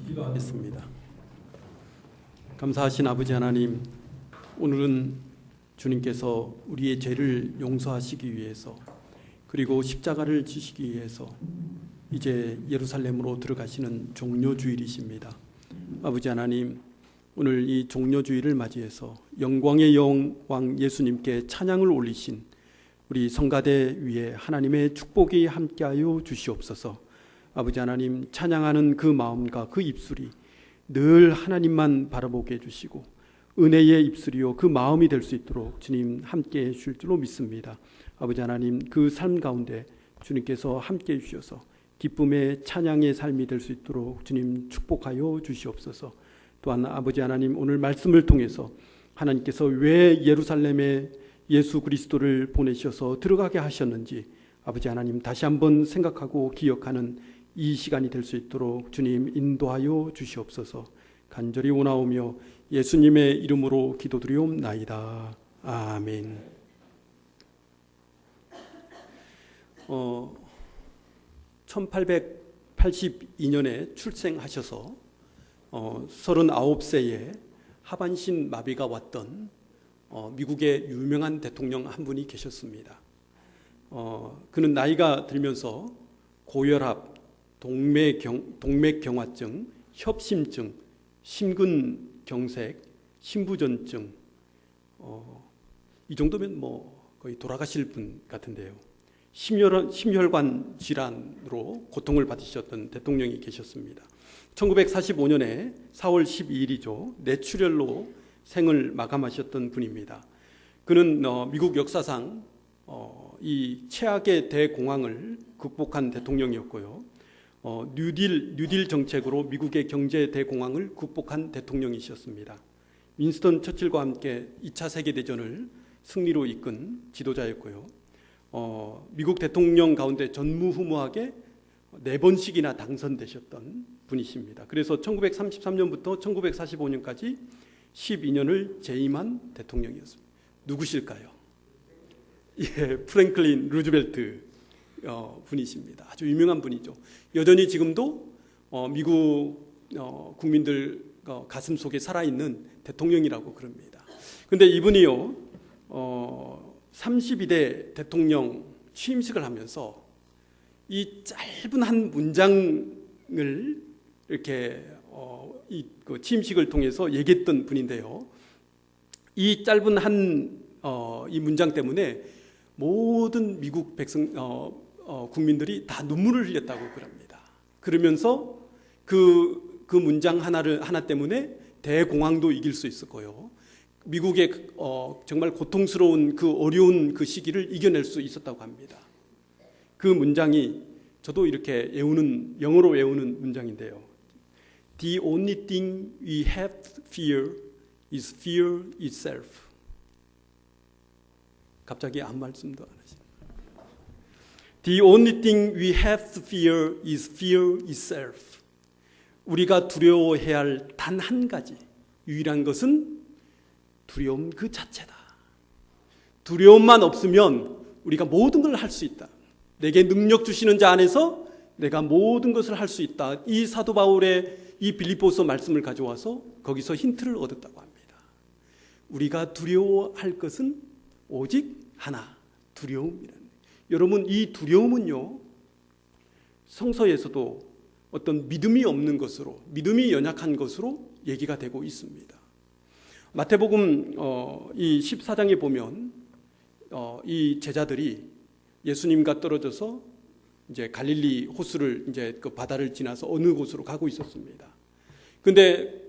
기도하겠습니다. 감사하신 아버지 하나님, 오늘은 주님께서 우리의 죄를 용서하시기 위해서, 그리고 십자가를 지시기 위해서 이제 예루살렘으로 들어가시는 종료주일이십니다. 아버지 하나님, 오늘 이 종료주일을 맞이해서 영광의 영왕 예수님께 찬양을 올리신 우리 성가대 위에 하나님의 축복이 함께하여 주시옵소서. 아버지 하나님, 찬양하는 그 마음과 그 입술이 늘 하나님만 바라보게 해주시고 은혜의 입술이요 그 마음이 될 수 있도록 주님 함께해 주실 줄로 믿습니다. 아버지 하나님, 그 삶 가운데 주님께서 함께해 주셔서 기쁨의 찬양의 삶이 될 수 있도록 주님 축복하여 주시옵소서. 또한 아버지 하나님, 오늘 말씀을 통해서 하나님께서 왜 예루살렘에 예수 그리스도를 보내셔서 들어가게 하셨는지 아버지 하나님 다시 한번 생각하고 기억하는 이 시간이 될 수 있도록 주님 인도하여 주시옵소서. 간절히 원하오며 예수님의 이름으로 기도드리옵나이다. 아멘. 1882년에 출생하셔서 39세에 하반신 마비가 왔던 미국의 유명한 대통령 한 분이 계셨습니다. 그는 나이가 들면서 고혈압, 동맥경화증, 협심증, 심근경색, 심부전증, 이 정도면 거의 돌아가실 분 같은데요. 심혈관 질환으로 고통을 받으셨던 대통령이 계셨습니다. 1945년에 4월 12일이죠. 뇌출혈로 생을 마감하셨던 분입니다. 그는 미국 역사상 이 최악의 대공황을 극복한 대통령이었고요. 뉴딜 정책으로 미국의 경제 대공황을 극복한 대통령이셨습니다. 윈스턴 처칠과 함께 2차 세계대전을 승리로 이끈 지도자였고요. 미국 대통령 가운데 전무후무하게 4번씩이나 당선되셨던 분이십니다. 그래서 1933년부터 1945년까지 12년을 재임한 대통령이었습니다. 누구실까요? 예, 프랭클린 루즈벨트 분이십니다. 아주 유명한 분이죠. 여전히 지금도 미국 국민들 가슴 속에 살아있는 대통령이라고 그럽니다. 그런데 이분이요 32대 대통령 취임식을 하면서 이 짧은 한 문장을 이렇게 그 취임식을 통해서 얘기했던 분인데요. 이 짧은 이 문장 때문에 모든 미국 국민들이 다 눈물을 흘렸다고 그럽니다. 그러면서 그 문장 하나 때문에 대공황도 이길 수 있었고요. 미국의 정말 고통스러운 그 어려운 그 시기를 이겨낼 수 있었다고 합니다. 그 문장이 저도 이렇게 영어로 외우는 문장인데요. The only thing we have to fear is fear itself. 갑자기 아무 말씀도 안 하시네요. The only thing we have to fear is fear itself. 우리가 두려워해야 할 단 한 가지 유일한 것은 두려움 그 자체다. 두려움만 없으면 우리가 모든 걸 할 수 있다. 내게 능력 주시는 자 안에서 내가 모든 것을 할 수 있다. 이 사도 바울의 이 빌립보서 말씀을 가져와서 거기서 힌트를 얻었다고 합니다. 우리가 두려워할 것은 오직 하나, 두려움이라는. 여러분, 이 두려움은요 성서에서도 어떤 믿음이 없는 것으로, 믿음이 연약한 것으로 얘기가 되고 있습니다. 마태복음 이 14장에 보면 이 제자들이 예수님과 떨어져서 이제 갈릴리 호수를 이제 그 바다를 지나서 어느 곳으로 가고 있었습니다. 근데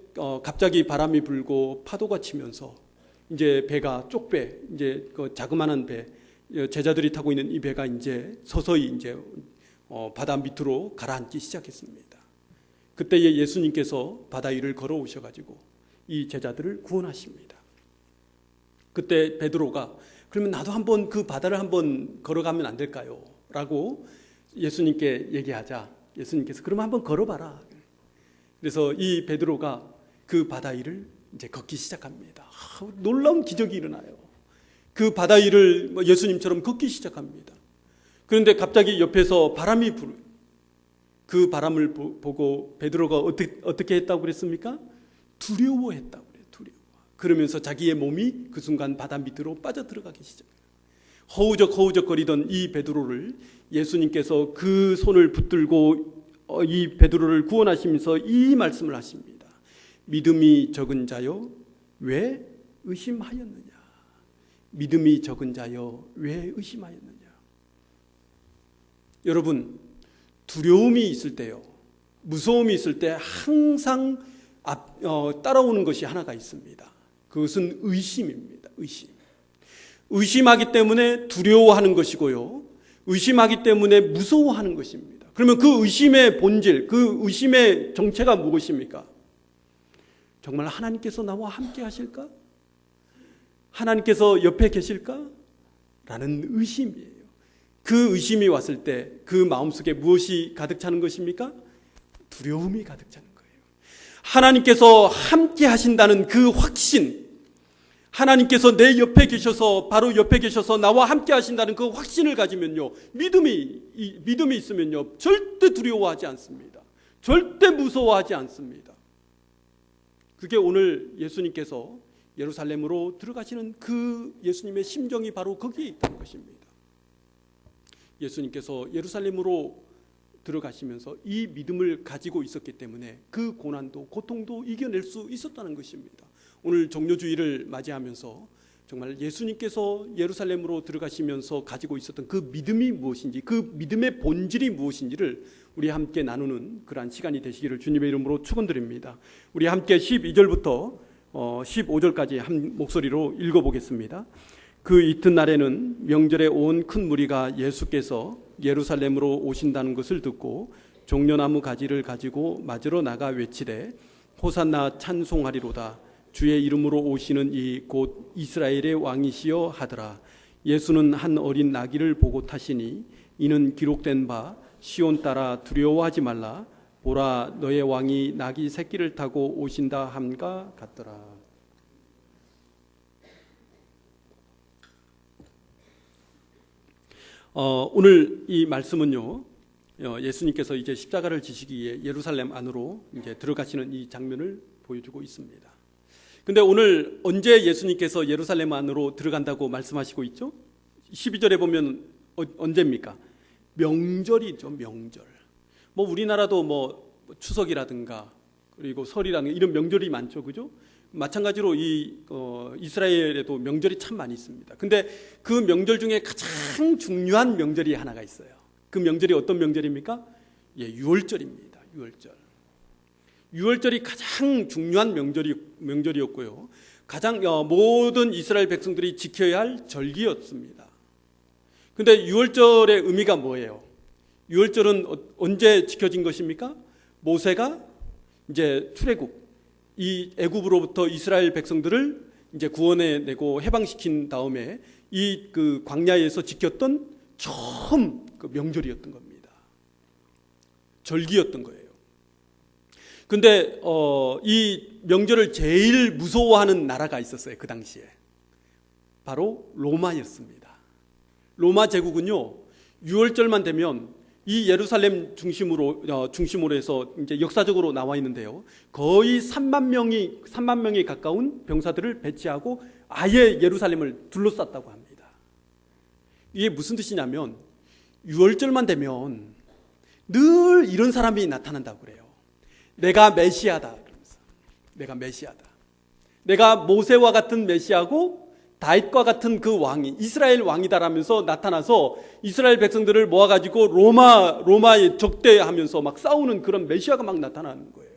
갑자기 바람이 불고 파도가 치면서 이제 배가 쪽배, 이제 그 자그마한 배, 제자들이 타고 있는 이 배가 이제 서서히 이제 바다 밑으로 가라앉기 시작했습니다. 그때에 예수님께서 바다 위를 걸어오셔가지고 이 제자들을 구원하십니다. 그때 베드로가 그러면 나도 한번 그 바다를 한번 걸어가면 안 될까요? 라고 예수님께 얘기하자 예수님께서 그러면 한번 걸어봐라. 그래서 이 베드로가 그 바다 위를 이제 걷기 시작합니다. 놀라운 기적이 일어나요. 그 바다 위를 예수님처럼 걷기 시작합니다. 그런데 갑자기 옆에서 바람이 불어요. 그 바람을 보고 베드로가 어떻게 했다고 그랬습니까? 두려워했다고 그래요. 두려워. 그러면서 자기의 몸이 그 순간 바다 밑으로 빠져들어가기 시작해요. 허우적거리던 이 베드로를 예수님께서 그 손을 붙들고 이 베드로를 구원하시면서 이 말씀을 하십니다. 믿음이 적은 자여 왜 의심하였느냐? 믿음이 적은 자여 왜 의심하였느냐? 여러분, 두려움이 있을 때요, 무서움이 있을 때 항상 따라오는 것이 하나가 있습니다. 그것은 의심입니다. 의심하기 때문에 두려워하는 것이고요, 의심하기 때문에 무서워하는 것입니다. 그러면 그 의심의 본질, 그 의심의 정체가 무엇입니까? 정말 하나님께서 나와 함께 하실까? 하나님께서 옆에 계실까? 라는 의심이에요. 그 의심이 왔을 때 그 마음속에 무엇이 가득 차는 것입니까? 두려움이 가득 차는 거예요. 하나님께서 함께 하신다는 그 확신, 하나님께서 내 옆에 계셔서, 바로 옆에 계셔서 나와 함께 하신다는 그 확신을 가지면요, 믿음이 있으면요, 절대 두려워하지 않습니다. 절대 무서워하지 않습니다. 그게 오늘 예수님께서 예루살렘으로 들어가시는 그 예수님의 심정이 바로 거기에 있다는 것입니다. 예수님께서 예루살렘으로 들어가시면서 이 믿음을 가지고 있었기 때문에 그 고난도 고통도 이겨낼 수 있었다는 것입니다. 오늘 종료주의를 맞이하면서 정말 예수님께서 예루살렘으로 들어가시면서 가지고 있었던 그 믿음이 무엇인지, 그 믿음의 본질이 무엇인지를 우리 함께 나누는 그러한 시간이 되시기를 주님의 이름으로 축원드립니다. 우리 함께 12절부터 15절까지 한 목소리로 읽어보겠습니다. 그 이튿날에는 명절에 온 큰 무리가 예수께서 예루살렘으로 오신다는 것을 듣고 종려나무 가지를 가지고 맞으러 나가 외치되 호산나 찬송하리로다. 주의 이름으로 오시는 이 곧 이스라엘의 왕이시여 하더라. 예수는 한 어린 나귀를 보고 타시니 이는 기록된 바 시온 따라 두려워하지 말라. 보라, 너의 왕이 나귀 새끼를 타고 오신다 함과 같더라. 오늘 이 말씀은요, 예수님께서 이제 십자가를 지시기 위해 예루살렘 안으로 이제 들어가시는 이 장면을 보여주고 있습니다. 근데 오늘 언제 예수님께서 예루살렘 안으로 들어간다고 말씀하시고 있죠? 12절에 보면 언제입니까? 명절이죠, 명절. 뭐 우리나라도 뭐 추석이라든가 그리고 설이라든가 이런 명절이 많죠, 그죠? 마찬가지로 이스라엘에도 명절이 참 많이 있습니다. 근데 그 명절 중에 가장 중요한 명절이 하나가 있어요. 그 명절이 어떤 명절입니까? 유월절입니다. 유월절이 가장 중요한 명절이었고요. 가장 모든 이스라엘 백성들이 지켜야 할 절기였습니다. 근데 유월절의 의미가 뭐예요? 유월절은 언제 지켜진 것입니까? 모세가 이제 출애굽, 이 애굽으로부터 이스라엘 백성들을 이제 구원해 내고 해방시킨 다음에 이 그 광야에서 지켰던 처음 그 명절이었던 겁니다. 절기였던 거예요. 근데 이 명절을 제일 무서워하는 나라가 있었어요. 그 당시에 바로 로마였습니다. 로마 제국은요, 유월절만 되면 이 예루살렘 중심으로 해서 이제 역사적으로 나와 있는데요, 거의 3만 명이 가까운 병사들을 배치하고 아예 예루살렘을 둘러쌌다고 합니다. 이게 무슨 뜻이냐면 유월절만 되면 늘 이런 사람이 나타난다고 그래요. 내가 메시아다. 내가 메시아다. 내가 모세와 같은 메시아고 다윗과 같은 그 왕이 이스라엘 왕이다라면서 나타나서 이스라엘 백성들을 모아가지고 로마에 적대하면서 막 싸우는 그런 메시아가 막 나타나는 거예요.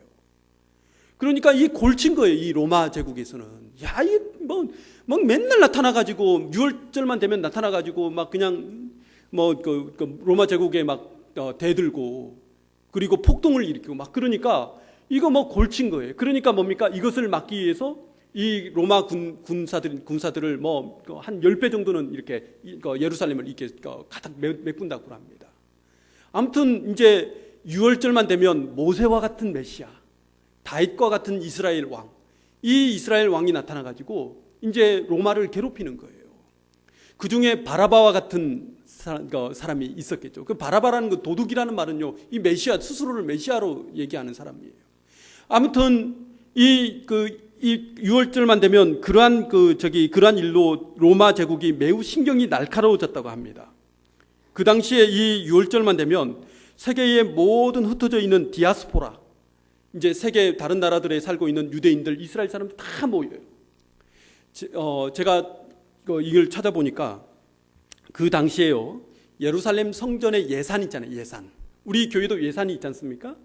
그러니까 이 골친 거예요. 이 로마 제국에서는. 야, 이 막 맨날 나타나가지고 유월절만 되면 나타나가지고 막 그냥 그 로마 제국에 막 대들고 그리고 폭동을 일으키고 막 그러니까 이거 뭐 골친 거예요. 그러니까 뭡니까? 이것을 막기 위해서 이 로마 군사들을 뭐 한 10배 정도는 이렇게 예루살렘을 이렇게 가득 메꾼다고 합니다. 아무튼 이제 유월절만 되면 모세와 같은 메시아, 다윗과 같은 이스라엘 왕, 이 이스라엘 왕이 나타나 가지고 이제 로마를 괴롭히는 거예요. 그 중에 바라바와 같은 사람이 있었겠죠. 그 바라바라는 그 도둑이라는 말은요, 이 메시아 스스로를 메시아로 얘기하는 사람이에요. 아무튼 이 6월절만 되면 그러한 일로 로마 제국이 매우 신경이 날카로워졌다고 합니다. 그 당시에 이 6월절만 되면 세계의 모든 흩어져 있는 디아스포라, 이제 세계 다른 나라들에 살고 있는 유대인들, 이스라엘 사람들 다 모여요. 제가 이걸 찾아보니까 그 당시에요, 예루살렘 성전의 예산 있잖아요. 예산. 우리 교회도 예산이 있지 않습니까?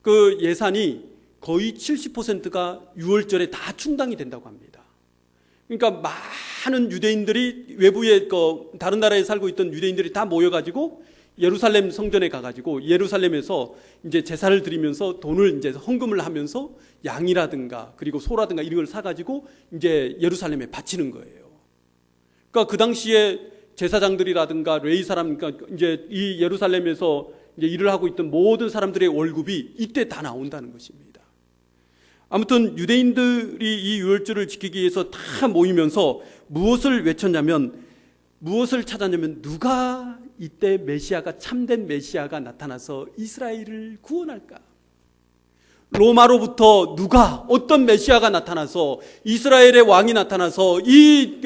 그 예산이 거의 70%가 6월절에 다 충당이 된다고 합니다. 그러니까 많은 유대인들이, 외부에 다른 나라에 살고 있던 유대인들이 다 모여가지고 예루살렘 성전에 가가지고 예루살렘에서 이제 제사를 드리면서 돈을 이제 헌금을 하면서 양이라든가 그리고 소라든가 이런 걸 사가지고 이제 예루살렘에 바치는 거예요. 그러니까 그 당시에 제사장들이라든가 레위 사람, 그러니까 이제 이 예루살렘에서 이제 일을 하고 있던 모든 사람들의 월급이 이때 다 나온다는 것입니다. 아무튼 유대인들이 이 유월절을 지키기 위해서 다 모이면서 무엇을 외쳤냐면, 무엇을 찾았냐면, 누가 이때 메시아가, 참된 메시아가 나타나서 이스라엘을 구원할까? 로마로부터 누가, 어떤 메시아가 나타나서, 이스라엘의 왕이 나타나서 이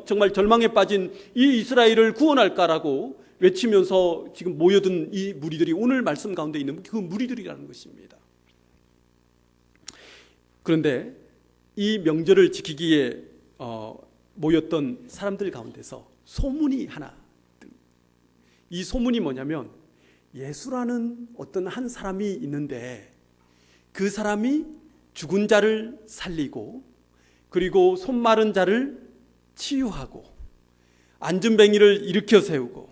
정말 절망에 빠진 이 이스라엘을 구원할까라고 외치면서 지금 모여든 이 무리들이 오늘 말씀 가운데 있는 그 무리들이라는 것입니다. 그런데 이 명절을 지키기에 모였던 사람들 가운데서 소문이 하나, 이 소문이 뭐냐면, 예수라는 어떤 한 사람이 있는데 그 사람이 죽은 자를 살리고, 그리고 손 마른 자를 치유하고, 앉은뱅이를 일으켜 세우고,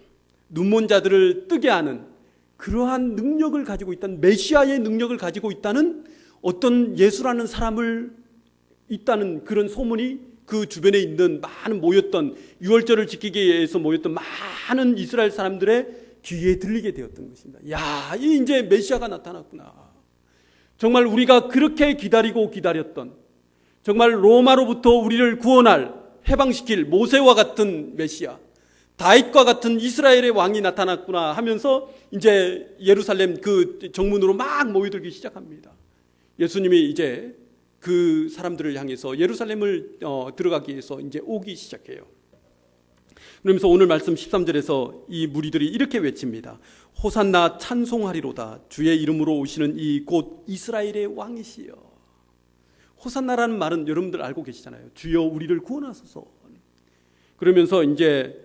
눈먼 자들을 뜨게 하는 그러한 능력을 가지고 있다는, 메시아의 능력을 가지고 있다는 어떤 예수라는 사람을 있다는 그런 소문이 그 주변에 있는 많은 모였던, 유월절을 지키기 위해서 모였던 많은 이스라엘 사람들의 귀에 들리게 되었던 것입니다. 야, 이 이제 메시아가 나타났구나. 정말 우리가 그렇게 기다렸던, 정말 로마로부터 우리를 구원할, 해방시킬 모세와 같은 메시아, 다윗과 같은 이스라엘의 왕이 나타났구나 하면서 이제 예루살렘 그 정문으로 막 모여들기 시작합니다. 예수님이 이제 그 사람들을 향해서 예루살렘을 들어가기 위해서 이제 오기 시작해요. 그러면서 오늘 말씀 13절에서 이 무리들이 이렇게 외칩니다. 호산나, 찬송하리로다. 주의 이름으로 오시는 이 곧 이스라엘의 왕이시여. 호산나라는 말은 여러분들 알고 계시잖아요. 주여 우리를 구원하소서. 그러면서 이제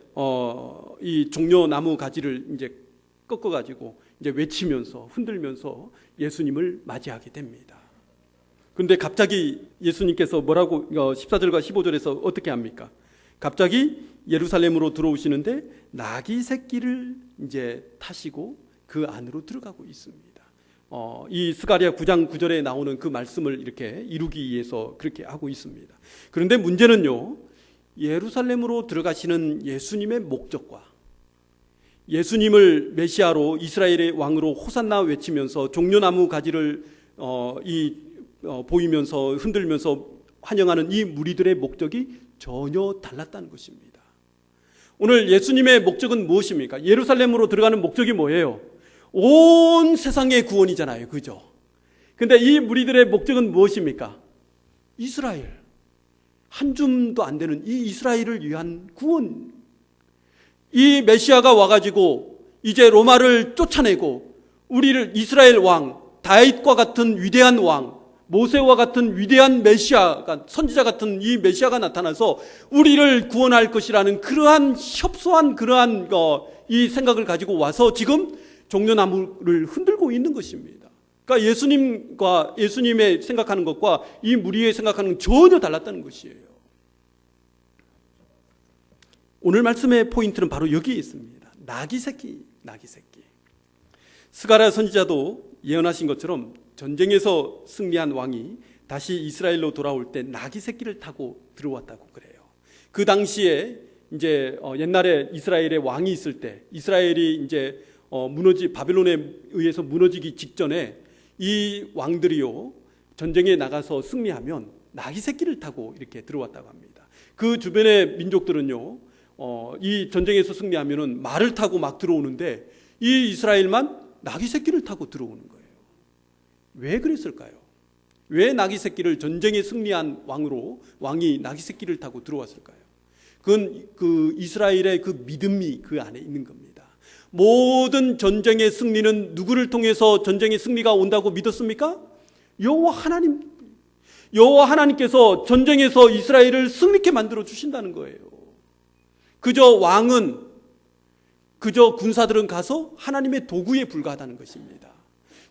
이 종려나무 가지를 이제 꺾어가지고 이제 외치면서 흔들면서 예수님을 맞이하게 됩니다. 그런데 갑자기 예수님께서 뭐라고 14절과 15절에서 어떻게 합니까? 갑자기 예루살렘으로 들어오시는데 나귀 새끼를 이제 타시고 그 안으로 들어가고 있습니다. 이 스가랴 9장 9절에 나오는 그 말씀을 이렇게 이루기 위해서 그렇게 하고 있습니다. 그런데 문제는요, 예루살렘으로 들어가시는 예수님의 목적과 예수님을 메시아로 이스라엘의 왕으로 호산나 외치면서 종려나무 가지를 보이면서 흔들면서 환영하는 이 무리들의 목적이 전혀 달랐다는 것입니다. 오늘 예수님의 목적은 무엇입니까? 예루살렘으로 들어가는 목적이 뭐예요? 온 세상의 구원이잖아요. 그죠? 근데 이 무리들의 목적은 무엇입니까? 이스라엘. 한 줌도 안 되는 이 이스라엘을 위한 구원. 이 메시아가 와가지고 이제 로마를 쫓아내고 우리를, 이스라엘 왕, 다윗과 같은 위대한 왕, 모세와 같은 위대한 메시아가, 선지자 같은 이 메시아가 나타나서 우리를 구원할 것이라는 그러한 협소한 그러한 이 생각을 가지고 와서 지금 종려나무를 흔들고 있는 것입니다. 그러니까 예수님의 생각하는 것과 이 무리의 생각하는 건 전혀 달랐다는 것이에요. 오늘 말씀의 포인트는 바로 여기에 있습니다. 나귀 새끼. 스가랴 선지자도 예언하신 것처럼 전쟁에서 승리한 왕이 다시 이스라엘로 돌아올 때 나귀 새끼를 타고 들어왔다고 그래요. 그 당시에 이제 옛날에 이스라엘의 왕이 있을 때, 이스라엘이 이제 바벨론에 의해서 무너지기 직전에 이 왕들이요, 전쟁에 나가서 승리하면 나귀 새끼를 타고 이렇게 들어왔다고 합니다. 그 주변의 민족들은요, 이 전쟁에서 승리하면은 말을 타고 막 들어오는데 이 이스라엘만 나귀 새끼를 타고 들어오는 거예요. 왜 그랬을까요? 왜 나귀 새끼를 전쟁에 승리한 왕이 나귀 새끼를 타고 들어왔을까요? 그건 그 이스라엘의 그 믿음이 그 안에 있는 겁니다. 모든 전쟁의 승리는 누구를 통해서 전쟁의 승리가 온다고 믿었습니까? 여호와 하나님께서 전쟁에서 이스라엘을 승리케 만들어 주신다는 거예요. 그저 군사들은 가서 하나님의 도구에 불과하다는 것입니다.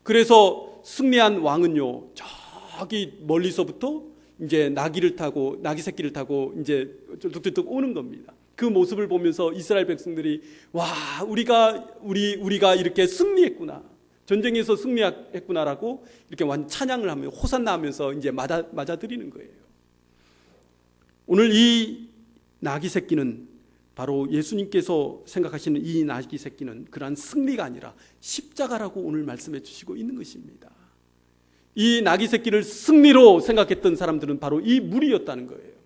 그래서 승리한 왕은요, 저기 멀리서부터 이제 나귀 새끼를 타고 이제 뚝뚝뚝 오는 겁니다. 그 모습을 보면서 이스라엘 백성들이 와, 우리가 이렇게 승리했구나, 전쟁에서 승리했구나라고 이렇게 찬양을 하며 호산나 하면서 이제 맞아들이는 거예요. 오늘 이 나귀 새끼는 바로 예수님께서 생각하시는 이 나귀 새끼는 그러한 승리가 아니라 십자가라고 오늘 말씀해 주시고 있는 것입니다. 이 나귀 새끼를 승리로 생각했던 사람들은 바로 이 무리였다는 거예요.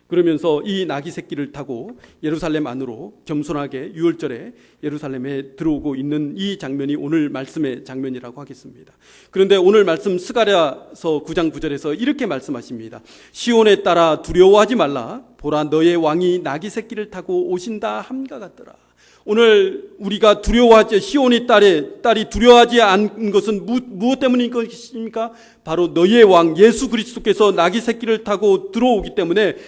그러면서 이 나귀 새끼를 타고 예루살렘 안으로 겸손하게 6월절에 예루살렘에 들어오고 있는 이 장면이 오늘 말씀의 장면이라고 하겠습니다. 그런데 오늘 말씀 스가랴서 9장 9절에서 이렇게 말씀하십니다. 시온에 따라 두려워하지 말라. 보라, 너의 왕이 나귀 새끼를 타고 오신다 함과 같더라. 오늘 우리가 시온의 딸이 두려워하지 않은 것은 무엇 때문인 것입니까? 바로 너희의 왕 예수 그리스도께서 나귀 새끼를 타고 들어오기 때문에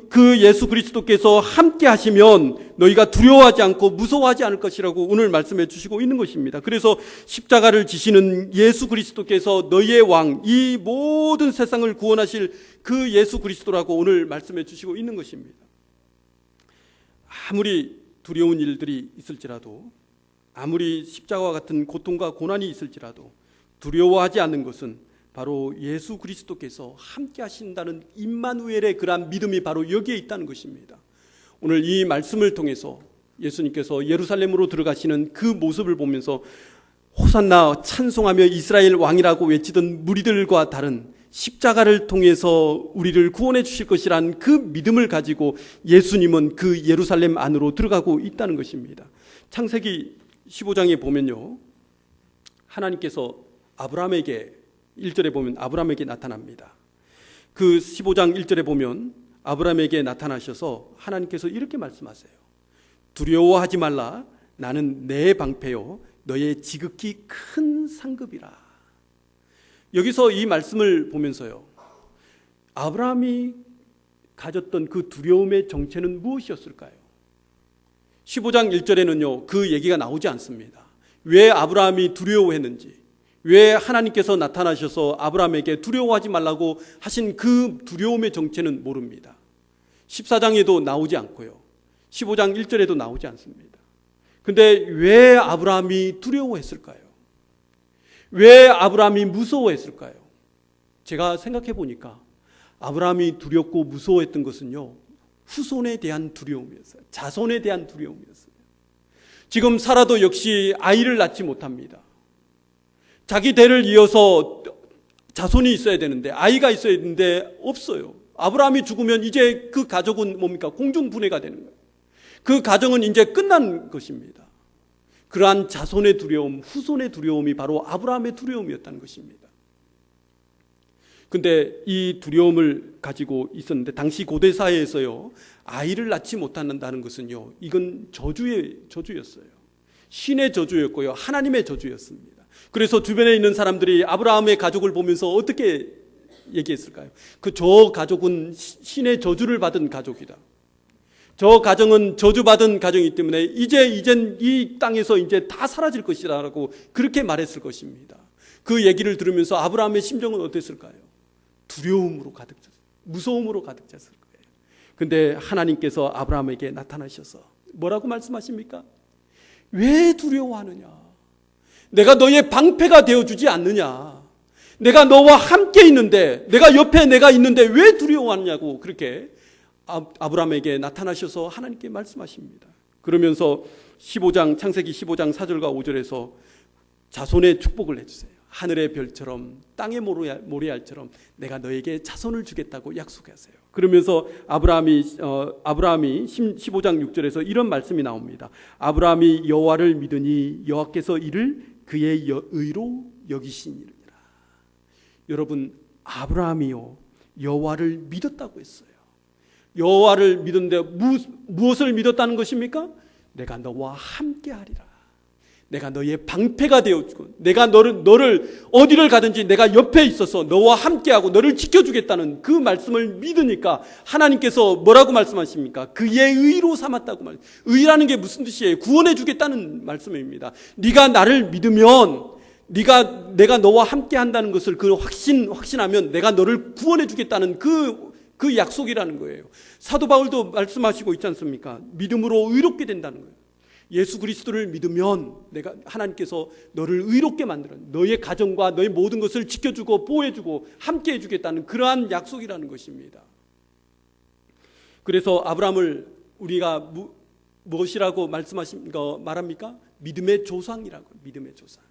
그 예수 그리스도께서 함께 하시면 너희가 두려워하지 않고 무서워하지 않을 것이라고 오늘 말씀해 주시고 있는 것입니다. 그래서 십자가를 지시는 예수 그리스도께서 너희의 왕, 이 모든 세상을 구원하실 그 예수 그리스도라고 오늘 말씀해 주시고 있는 것입니다. 아무리 두려운 일들이 있을지라도, 아무리 십자가와 같은 고통과 고난이 있을지라도 두려워하지 않는 것은 바로 예수 그리스도께서 함께 하신다는 임마누엘의 그러한 믿음이 바로 여기에 있다는 것입니다. 오늘 이 말씀을 통해서 예수님께서 예루살렘으로 들어가시는 그 모습을 보면서 호산나 찬송하며 이스라엘 왕이라고 외치던 무리들과 다른 십자가를 통해서 우리를 구원해 주실 것이란 그 믿음을 가지고 예수님은 그 예루살렘 안으로 들어가고 있다는 것입니다. 창세기 15장에 보면요, 하나님께서 아브라함에게 1절에 보면 아브라함에게 나타납니다. 그 15장 1절에 보면 아브라함에게 나타나셔서 하나님께서 이렇게 말씀하세요. 두려워하지 말라. 나는 내 방패요 너의 지극히 큰 상급이라. 여기서 이 말씀을 보면서요, 아브라함이 가졌던 그 두려움의 정체는 무엇이었을까요? 15장 1절에는요 그 얘기가 나오지 않습니다. 왜 아브라함이 두려워했는지, 왜 하나님께서 나타나셔서 아브라함에게 두려워하지 말라고 하신 그 두려움의 정체는 모릅니다. 14장에도 나오지 않고요 15장 1절에도 나오지 않습니다. 근데 왜 아브라함이 두려워했을까요? 왜 아브라함이 무서워했을까요? 제가 생각해 보니까 아브라함이 두렵고 무서워했던 것은요, 후손에 대한 두려움이었어요. 자손에 대한 두려움이었어요. 지금 사라도 역시 아이를 낳지 못합니다. 자기 대를 이어서 자손이 있어야 되는데, 아이가 있어야 되는데 없어요. 아브라함이 죽으면 이제 그 가족은 뭡니까? 공중분해가 되는 거예요. 그 가정은 이제 끝난 것입니다. 그러한 자손의 두려움, 후손의 두려움이 바로 아브라함의 두려움이었다는 것입니다. 근데 이 두려움을 가지고 있었는데, 당시 고대 사회에서요 아이를 낳지 못한다는 것은요, 이건 저주였어요. 신의 저주였고요, 하나님의 저주였습니다. 그래서 주변에 있는 사람들이 아브라함의 가족을 보면서 어떻게 얘기했을까요? 저 가족은 신의 저주를 받은 가족이다. 저 가정은 저주받은 가정이기 때문에 이젠 이 땅에서 이제 다 사라질 것이라고 그렇게 말했을 것입니다. 그 얘기를 들으면서 아브라함의 심정은 어땠을까요? 두려움으로 가득 찼어요. 무서움으로 가득 찼을 거예요. 근데 하나님께서 아브라함에게 나타나셔서 뭐라고 말씀하십니까? 왜 두려워하느냐? 내가 너의 방패가 되어주지 않느냐? 내가 너와 함께 있는데, 내가 옆에 내가 있는데 왜 두려워하느냐고 그렇게 아브라함에게 나타나셔서 하나님께 말씀하십니다. 그러면서 창세기 15장 4절과 5절에서 자손의 축복을 해주세요. 하늘의 별처럼 땅의 모래알처럼 내가 너에게 자손을 주겠다고 약속하세요. 그러면서 아브라함이 15장 6절에서 이런 말씀이 나옵니다. 아브라함이 여호와를 믿으니 여호와께서 이를 그의 의로 여기시니라. 여러분, 아브라함이요 여호와를 믿었다고 했어요. 여호와를 믿었는데 무엇을 믿었다는 것입니까? 내가 너와 함께하리라. 내가 너의 방패가 되어주고 내가 너를 어디를 가든지 내가 옆에 있어서 너와 함께하고 너를 지켜주겠다는 그 말씀을 믿으니까 하나님께서 뭐라고 말씀하십니까? 그의 의로 삼았다고 말해요. 의라는 게 무슨 뜻이에요? 구원해 주겠다는 말씀입니다. 네가 나를 믿으면 내가 너와 함께한다는 것을 확신하면 내가 너를 구원해 주겠다는 그 약속이라는 거예요. 사도 바울도 말씀하시고 있지 않습니까? 믿음으로 의롭게 된다는 거예요. 예수 그리스도를 믿으면 하나님께서 너를 의롭게 만들어 너의 가정과 너의 모든 것을 지켜주고 보호해주고 함께 해주겠다는 그러한 약속이라는 것입니다. 그래서 아브라함을 우리가 무엇이라고 말합니까? 믿음의 조상이라고. 믿음의 조상.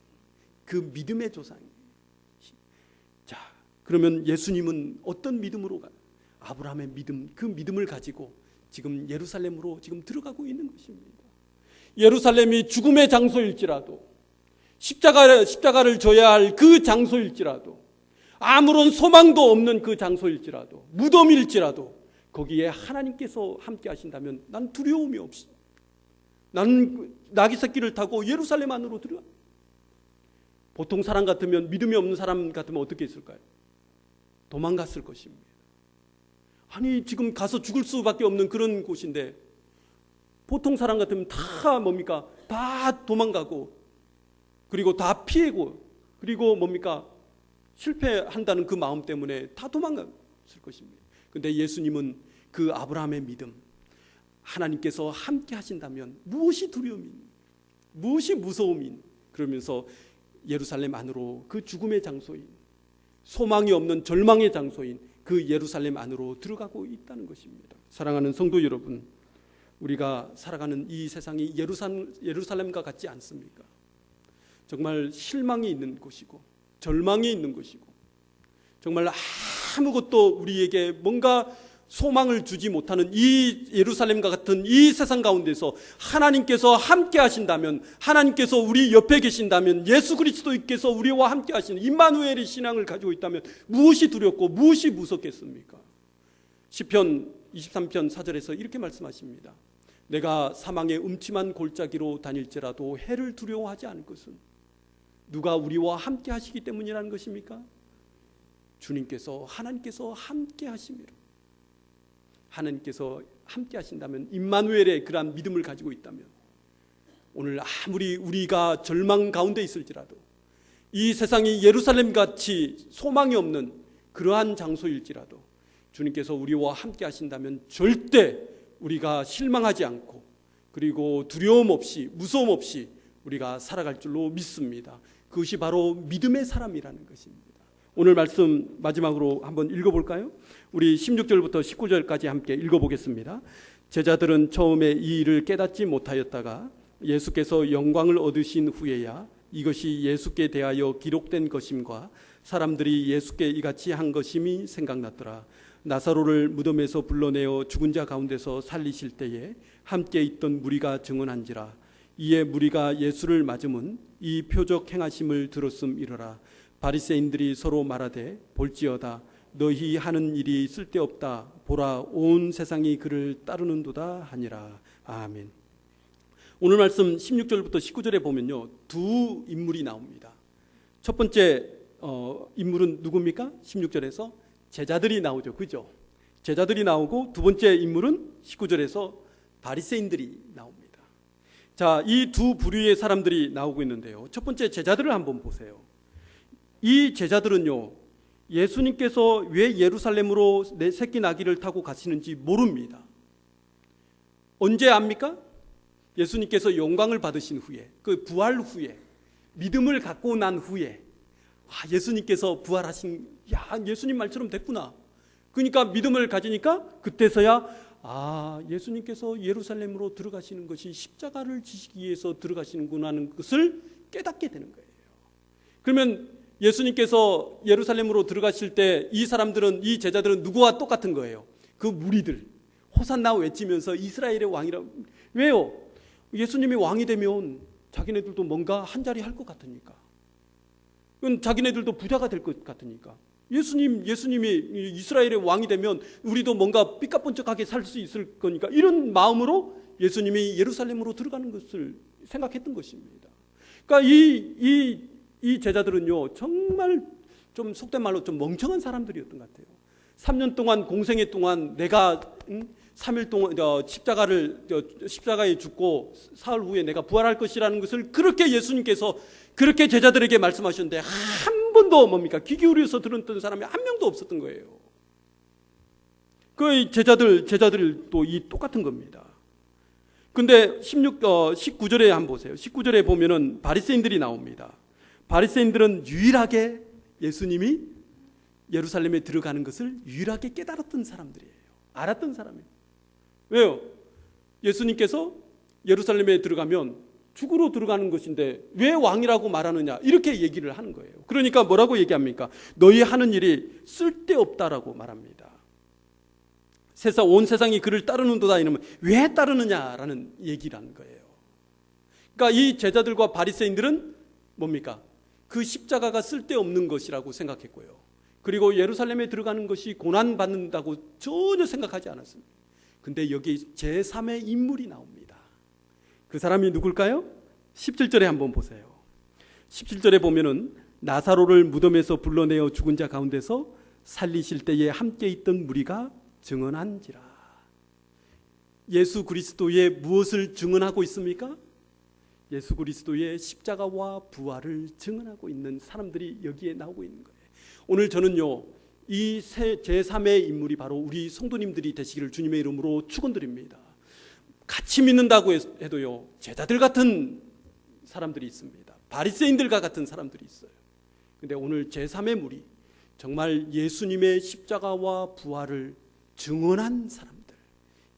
그 믿음의 조상. 자, 그러면 예수님은 어떤 믿음으로 가요? 아브라함의 믿음, 그 믿음을 가지고 지금 예루살렘으로 지금 들어가고 있는 것입니다. 예루살렘이 죽음의 장소일지라도 십자가를 져야 할 그 장소일지라도 아무런 소망도 없는 그 장소일지라도 무덤일지라도 거기에 하나님께서 함께 하신다면 난 두려움이 없이 나는 나귀 새끼를 타고 예루살렘 안으로 들어가. 보통 사람 같으면 믿음이 없는 사람 같으면 어떻게 했을까요? 도망갔을 것입니다. 아니 지금 가서 죽을 수밖에 없는 그런 곳인데 보통 사람 같으면 다 뭡니까? 다 도망가고 그리고 다 피하고 그리고 뭡니까? 실패한다는 그 마음 때문에 다 도망갔을 것입니다. 그런데 예수님은 그 아브라함의 믿음, 하나님께서 함께 하신다면 무엇이 두려움인, 무엇이 무서움인, 그러면서 예루살렘 안으로 그 죽음의 장소인, 소망이 없는 절망의 장소인 그 예루살렘 안으로 들어가고 있다는 것입니다. 사랑하는 성도 여러분, 우리가 살아가는 이 세상이 예루살렘과 같지 않습니까? 정말 실망이 있는 곳이고 절망이 있는 곳이고 정말 아무것도 우리에게 뭔가 소망을 주지 못하는 이 예루살렘과 같은 이 세상 가운데서 하나님께서 함께 하신다면, 하나님께서 우리 옆에 계신다면, 예수 그리스도께서 우리와 함께 하시는 임마누엘의 신앙을 가지고 있다면 무엇이 두렵고 무엇이 무섭겠습니까? 시편 23편 4절에서 이렇게 말씀하십니다. 내가 사망의 음침한 골짜기로 다닐지라도 해를 두려워하지 않을 것은 누가 우리와 함께 하시기 때문이라는 것입니까? 주님께서, 하나님께서 함께 하심이라. 하나님께서 함께 하신다면, 임마누엘의 그러한 믿음을 가지고 있다면, 오늘 아무리 우리가 절망 가운데 있을지라도, 이 세상이 예루살렘같이 소망이 없는 그러한 장소일지라도 주님께서 우리와 함께 하신다면 절대 우리가 실망하지 않고, 그리고 두려움 없이 무서움 없이 우리가 살아갈 줄로 믿습니다. 그것이 바로 믿음의 사람이라는 것입니다. 오늘 말씀 마지막으로 한번 읽어볼까요? 우리 16절부터 19절까지 함께 읽어보겠습니다. 제자들은 처음에 이 일을 깨닫지 못하였다가 예수께서 영광을 얻으신 후에야 이것이 예수께 대하여 기록된 것임과 사람들이 예수께 이같이 한 것임이 생각났더라. 나사로를 무덤에서 불러내어 죽은 자 가운데서 살리실 때에 함께 있던 무리가 증언한지라. 이에 무리가 예수를 맞음은 이 표적 행하심을 들었음이러라. 바리새인들이 서로 말하되 볼지어다 너희 하는 일이 쓸데없다. 보라 온 세상이 그를 따르는도다 하니라. 아멘. 오늘 말씀 16절부터 19절에 보면요, 두 인물이 나옵니다. 첫 번째 인물은 누굽니까? 16절에서 제자들이 나오죠. 그죠? 제자들이 나오고, 두 번째 인물은 19절에서 바리새인들이 나옵니다. 자, 이 두 부류의 사람들이 나오고 있는데요, 첫 번째 제자들을 한번 보세요. 이 제자들은요, 예수님께서 왜 예루살렘으로 내 새끼 나귀를 타고 가시는지 모릅니다. 언제 압니까? 예수님께서 영광을 받으신 후에, 그 부활 후에, 믿음을 갖고 난 후에, 예수님께서 부활하신, 예수님 말처럼 됐구나. 그러니까 믿음을 가지니까 그때서야 예수님께서 예루살렘으로 들어가시는 것이 십자가를 지시기 위해서 들어가시는구나 하는 것을 깨닫게 되는 거예요. 그러면 예수님께서 예루살렘으로 들어가실 때 이 사람들은, 이 제자들은 누구와 똑같은 거예요? 그 무리들 호산나 외치면서 이스라엘의 왕이라고. 왜요? 예수님이 왕이 되면 자기네들도 뭔가 한 자리 할 것 같으니까. 자기네들도 부자가 될 것 같으니까. 예수님이 이스라엘의 왕이 되면 우리도 뭔가 삐까뻔쩍하게 살 수 있을 거니까, 이런 마음으로 예수님이 예루살렘으로 들어가는 것을 생각했던 것입니다. 그러니까 이 제자들은요, 정말 좀 속된 말로 좀 멍청한 사람들이었던 것 같아요. 3년 동안 공생애 동안 내가 3일 동안 십자가에 죽고 사흘 후에 내가 부활할 것이라는 것을 그렇게 예수님께서 그렇게 제자들에게 말씀하셨는데 한 번도 뭡니까? 귀 기울여서 들었던 사람이 한 명도 없었던 거예요. 그 제자들도 이 똑같은 겁니다. 근데 19절에 한번 보세요. 19절에 보면은 바리새인들이 나옵니다. 바리새인들은 유일하게 예수님이 예루살렘에 들어가는 것을 유일하게 깨달았던 사람들이에요. 알았던 사람이에요. 왜요? 예수님께서 예루살렘에 들어가면 죽으러 들어가는 것인데 왜 왕이라고 말하느냐, 이렇게 얘기를 하는 거예요. 그러니까 뭐라고 얘기합니까? 너희 하는 일이 쓸데없다라고 말합니다. 온 세상이 그를 따르는도다 이러면 왜 따르느냐라는 얘기라는 거예요. 그러니까 이 제자들과 바리새인들은 뭡니까? 그 십자가가 쓸데없는 것이라고 생각했고요. 그리고 예루살렘에 들어가는 것이 고난받는다고 전혀 생각하지 않았습니다. 근데 여기 제3의 인물이 나옵니다. 그 사람이 누굴까요? 17절에 한번 보세요. 17절에 보면은 나사로를 무덤에서 불러내어 죽은 자 가운데서 살리실 때에 함께 있던 무리가 증언한지라. 예수 그리스도의 무엇을 증언하고 있습니까? 예수 그리스도의 십자가와 부활을 증언하고 있는 사람들이 여기에 나오고 있는 거예요. 오늘 저는요, 이 제3의 인물이 바로 우리 성도님들이 되시기를 주님의 이름으로 축원드립니다. 같이 믿는다고 해도요, 제자들 같은 사람들이 있습니다. 바리새인들과 같은 사람들이 있어요. 근데 오늘 제3의 무리, 정말 예수님의 십자가와 부활을 증언한 사람들,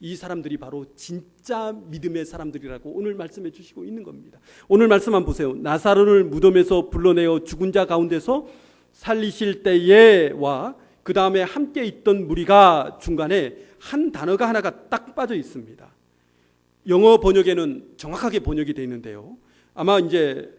이 사람들이 바로 진짜 믿음의 사람들이라고 오늘 말씀해 주시고 있는 겁니다. 오늘 말씀 한번 보세요. 나사로를 무덤에서 불러내어 죽은 자 가운데서 살리실 때에와 그 다음에 함께 있던 무리가 중간에 한 단어가 하나가 딱 빠져 있습니다. 영어 번역에는 정확하게 번역이 되어 있는데요, 아마 이제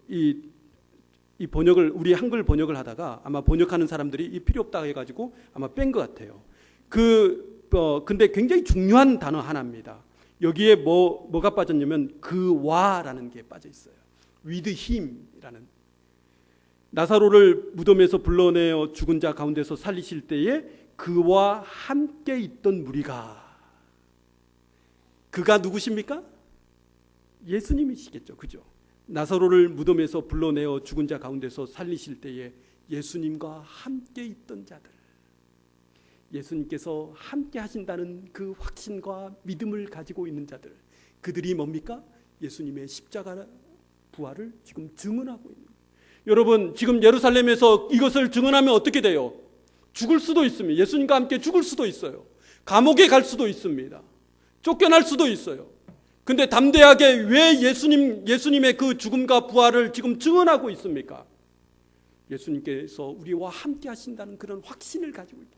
이 번역을, 우리 한글 번역을 하다가 아마 번역하는 사람들이 이 필요 없다 해가지고 아마 뺀 것 같아요. 근데 굉장히 중요한 단어 하나입니다. 여기에 뭐가 빠졌냐면 그와라는 게 빠져 있어요. with him이라는. 나사로를 무덤에서 불러내어 죽은 자 가운데서 살리실 때에 그와 함께 있던 무리가, 그가 누구십니까? 예수님이시겠죠. 그죠? 나사로를 무덤에서 불러내어 죽은 자 가운데서 살리실 때에 예수님과 함께 있던 자들, 예수님께서 함께 하신다는 그 확신과 믿음을 가지고 있는 자들, 그들이 뭡니까? 예수님의 십자가 부활을 지금 증언하고 있는 거예요. 여러분, 지금 예루살렘에서 이것을 증언하면 어떻게 돼요? 죽을 수도 있습니다. 예수님과 함께 죽을 수도 있어요. 감옥에 갈 수도 있습니다. 쫓겨날 수도 있어요. 근데 담대하게 왜 예수님의 그 죽음과 부활을 지금 증언하고 있습니까? 예수님께서 우리와 함께 하신다는 그런 확신을 가지고 있다.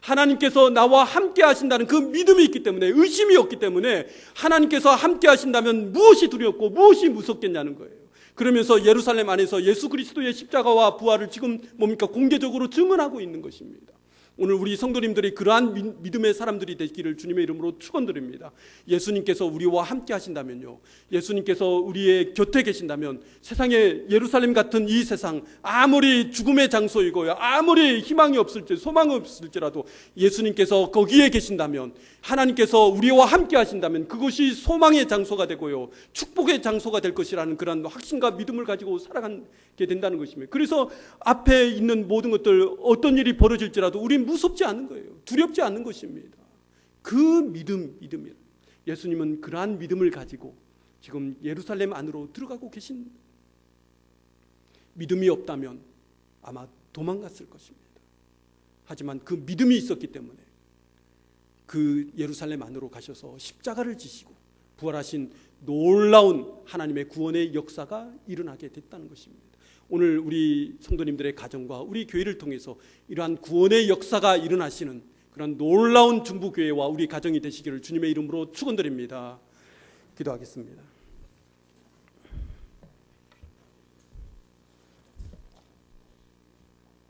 하나님께서 나와 함께 하신다는 그 믿음이 있기 때문에, 의심이 없기 때문에 하나님께서 함께 하신다면 무엇이 두렵고 무엇이 무섭겠냐는 거예요. 그러면서 예루살렘 안에서 예수 그리스도의 십자가와 부활을 지금 공개적으로 증언하고 있는 것입니다. 오늘 우리 성도님들이 그러한 믿음의 사람들이 되기를 주님의 이름으로 축원드립니다. 예수님께서 우리와 함께 하신다면요, 예수님께서 우리의 곁에 계신다면 세상에 예루살렘 같은 이 세상, 아무리 죽음의 장소이고요, 아무리 희망이 없을지 소망이 없을지라도 예수님께서 거기에 계신다면, 하나님께서 우리와 함께 하신다면 그것이 소망의 장소가 되고요, 축복의 장소가 될 것이라는 그런 확신과 믿음을 가지고 살아가게 된다는 것입니다. 그래서 앞에 있는 모든 것들, 어떤 일이 벌어질지라도 우린 무섭지 않은 거예요. 두렵지 않는 것입니다. 그 믿음이에요. 예수님은 그러한 믿음을 가지고 지금 예루살렘 안으로 들어가고 계신, 믿음이 없다면 아마 도망갔을 것입니다. 하지만 그 믿음이 있었기 때문에 그 예루살렘 안으로 가셔서 십자가를 지시고 부활하신 놀라운 하나님의 구원의 역사가 일어나게 됐다는 것입니다. 오늘 우리 성도님들의 가정과 우리 교회를 통해서 이러한 구원의 역사가 일어나시는 그런 놀라운 중부교회와 우리 가정이 되시기를 주님의 이름으로 축원드립니다. 기도하겠습니다.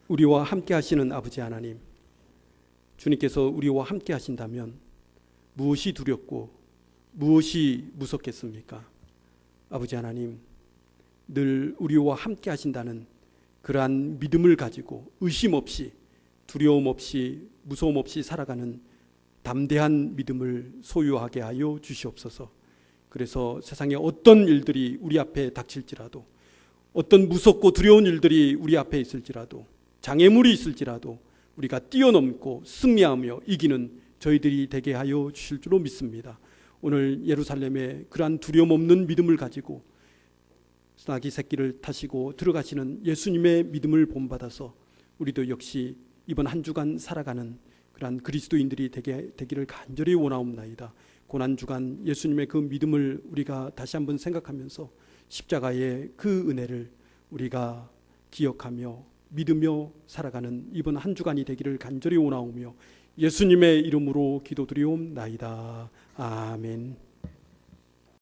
우리와 함께 하시는 아버지 하나님, 주님께서 우리와 함께 하신다면 무엇이 두렵고 무엇이 무섭겠습니까? 아버지 하나님, 늘 우리와 함께 하신다는 그러한 믿음을 가지고 의심 없이, 두려움 없이, 무서움 없이 살아가는 담대한 믿음을 소유하게 하여 주시옵소서. 그래서 세상에 어떤 일들이 우리 앞에 닥칠지라도, 어떤 무섭고 두려운 일들이 우리 앞에 있을지라도, 장애물이 있을지라도 우리가 뛰어넘고 승리하며 이기는 저희들이 되게 하여 주실 줄로 믿습니다. 오늘 예루살렘에 그러한 두려움 없는 믿음을 가지고 소나기 새끼를 타시고 들어가시는 예수님의 믿음을 본받아서 우리도 역시 이번 한 주간 살아가는 그러한 그리스도인들이 되기를 간절히 원하옵나이다. 고난주간 예수님의 그 믿음을 우리가 다시 한번 생각하면서 십자가의 그 은혜를 우리가 기억하며 믿으며 살아가는 이번 한 주간이 되기를 간절히 원하오며 예수님의 이름으로 기도드리옵나이다. 아멘.